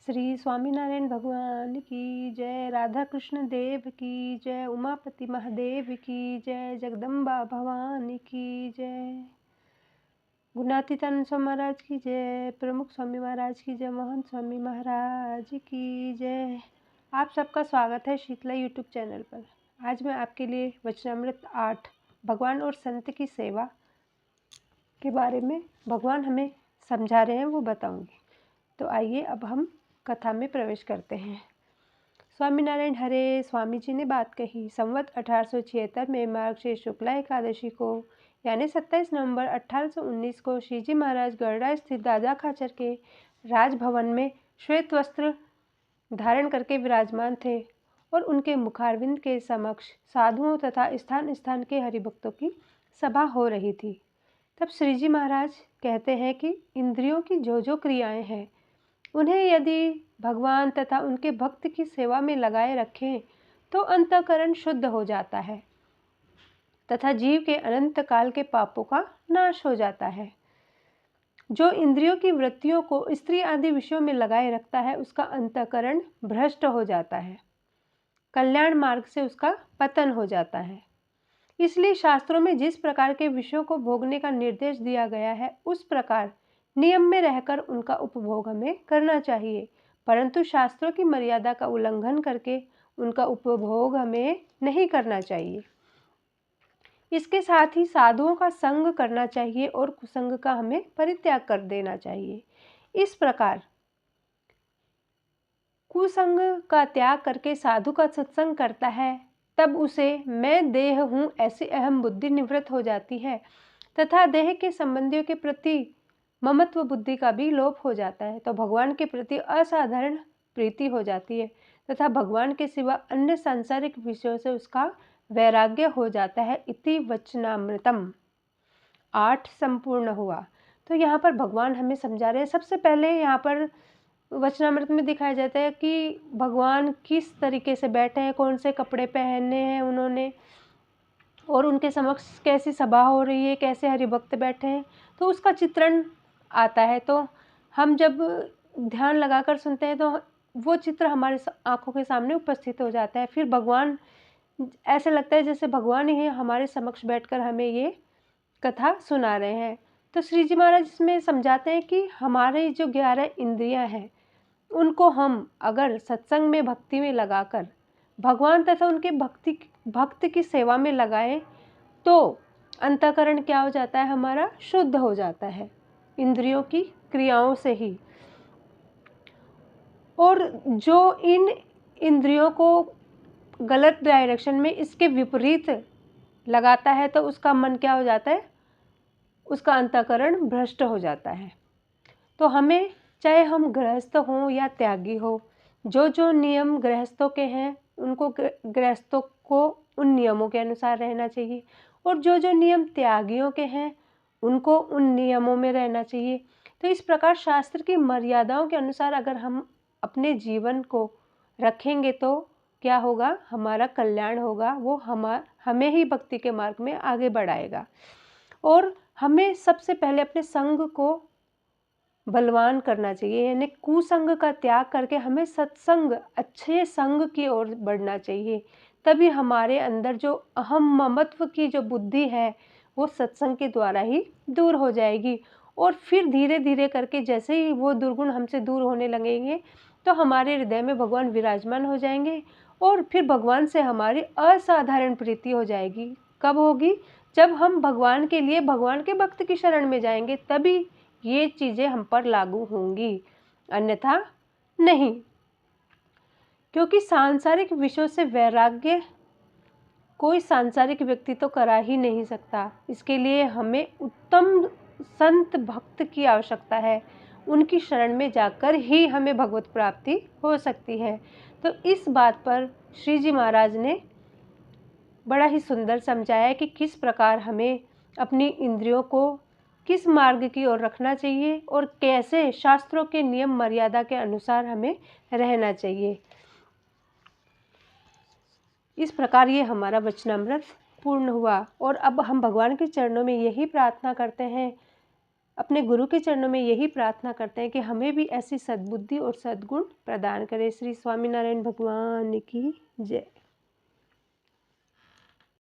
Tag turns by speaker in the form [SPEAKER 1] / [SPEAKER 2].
[SPEAKER 1] श्री स्वामीनारायण भगवान की जय, राधा कृष्ण देव की जय, उमापति महादेव की जय, जगदम्बा भवानी की जय, गुणातीतानंद स्वामी महाराज की जय, प्रमुख स्वामी महाराज की जय, मोहन स्वामी महाराज की जय। आप सबका स्वागत है शीतला यूट्यूब चैनल पर। आज मैं आपके लिए वचनामृत 8 भगवान और संत की सेवा के बारे में भगवान हमें समझा रहे हैं वो बताऊंगी। तो आइए अब हम कथा में प्रवेश करते हैं। स्वामीनारायण हरे। स्वामी जी ने बात कही। संवत 1876 में मार्गशीर्ष शुक्ला एकादशी को यानी 27 नवंबर 1819 को श्रीजी महाराज गढ़ड़ा स्थित दादा खाचर के राजभवन में श्वेत वस्त्र धारण करके विराजमान थे और उनके मुखारविंद के समक्ष साधुओं तथा स्थान स्थान के हरिभक्तों की सभा हो रही थी। तब श्रीजी महाराज कहते हैं कि इंद्रियों की जो जो क्रियाएं हैं उन्हें यदि भगवान तथा उनके भक्त की सेवा में लगाए रखें तो अंतःकरण शुद्ध हो जाता है तथा जीव के अनंत काल के पापों का नाश हो जाता है। जो इंद्रियों की वृत्तियों को स्त्री आदि विषयों में लगाए रखता है उसका अंतःकरण भ्रष्ट हो जाता है, कल्याण मार्ग से उसका पतन हो जाता है। इसलिए शास्त्रों में जिस प्रकार के विषयों को भोगने का निर्देश दिया गया है उस प्रकार नियम में रहकर उनका उपभोग हमें करना चाहिए, परंतु शास्त्रों की मर्यादा का उल्लंघन करके उनका उपभोग हमें नहीं करना चाहिए। इसके साथ ही साधुओं का संग करना चाहिए और कुसंग का हमें परित्याग कर देना चाहिए। इस प्रकार कुसंग का त्याग करके साधु का सत्संग करता है तब उसे मैं देह हूँ ऐसी अहम बुद्धि निवृत्त हो जाती है तथा देह के संबंधियों के प्रति ममत्व बुद्धि का भी लोप हो जाता है, तो भगवान के प्रति असाधारण प्रीति हो जाती है तथा भगवान के सिवा अन्य सांसारिक विषयों से उसका वैराग्य हो जाता है। इति वचनामृतम 8 संपूर्ण हुआ। तो यहाँ पर भगवान हमें समझा रहे हैं। सबसे पहले यहाँ पर वचनामृत में दिखाया जाता है कि भगवान किस तरीके से बैठे हैं, कौन से कपड़े पहने हैं उन्होंने और उनके समक्ष कैसी सभा हो रही है, कैसे हरिभक्त बैठे हैं, तो उसका चित्रण आता है। तो हम जब ध्यान लगाकर सुनते हैं तो वो चित्र हमारे आंखों के सामने उपस्थित हो जाता है। फिर भगवान ऐसे लगता है जैसे भगवान ही हमारे समक्ष बैठकर हमें ये कथा सुना रहे हैं। तो श्री जी महाराज इसमें समझाते हैं कि हमारे जो 11 इंद्रियां हैं उनको हम अगर सत्संग में भक्ति में लगाकर भगवान तथा उनके भक्त की सेवा में लगाएं तो अंतःकरण क्या हो जाता है, हमारा शुद्ध हो जाता है इंद्रियों की क्रियाओं से ही। और जो इन इंद्रियों को गलत डायरेक्शन में इसके विपरीत लगाता है तो उसका मन क्या हो जाता है, उसका अंतःकरण भ्रष्ट हो जाता है। तो हमें चाहे हम गृहस्थ हों या त्यागी हो, जो जो नियम गृहस्थों के हैं उनको गृहस्थों को उन नियमों के अनुसार रहना चाहिए और जो जो नियम त्यागियों के हैं उनको उन नियमों में रहना चाहिए। तो इस प्रकार शास्त्र की मर्यादाओं के अनुसार अगर हम अपने जीवन को रखेंगे तो क्या होगा, हमारा कल्याण होगा, वो हमें ही भक्ति के मार्ग में आगे बढ़ाएगा। और हमें सबसे पहले अपने संग को बलवान करना चाहिए, यानी कुसंग का त्याग करके हमें सत्संग अच्छे संग की ओर बढ़ना चाहिए। तभी हमारे अंदर जो अहम ममत्व की जो बुद्धि है वो सत्संग के द्वारा ही दूर हो जाएगी और फिर धीरे धीरे करके जैसे ही वो दुर्गुण हमसे दूर होने लगेंगे तो हमारे हृदय में भगवान विराजमान हो जाएंगे और फिर भगवान से हमारी असाधारण प्रीति हो जाएगी। कब होगी, जब हम भगवान के लिए भगवान के भक्त की शरण में जाएंगे तभी ये चीज़ें हम पर लागू होंगी, अन्यथा नहीं। क्योंकि सांसारिक विषयों से वैराग्य कोई सांसारिक व्यक्ति तो करा ही नहीं सकता। इसके लिए हमें उत्तम संत भक्त की आवश्यकता है, उनकी शरण में जाकर ही हमें भगवत प्राप्ति हो सकती है। तो इस बात पर श्री जी महाराज ने बड़ा ही सुंदर समझाया है कि किस प्रकार हमें अपनी इंद्रियों को किस मार्ग की ओर रखना चाहिए और कैसे शास्त्रों के नियम मर्यादा के अनुसार हमें रहना चाहिए। इस प्रकार ये हमारा वचनामृत पूर्ण हुआ और अब हम भगवान के चरणों में यही प्रार्थना करते हैं अपने गुरु के चरणों में यही प्रार्थना करते हैं कि हमें भी ऐसी सद्बुद्धि और सद्गुण प्रदान करे। श्री स्वामीनारायण भगवान की जय।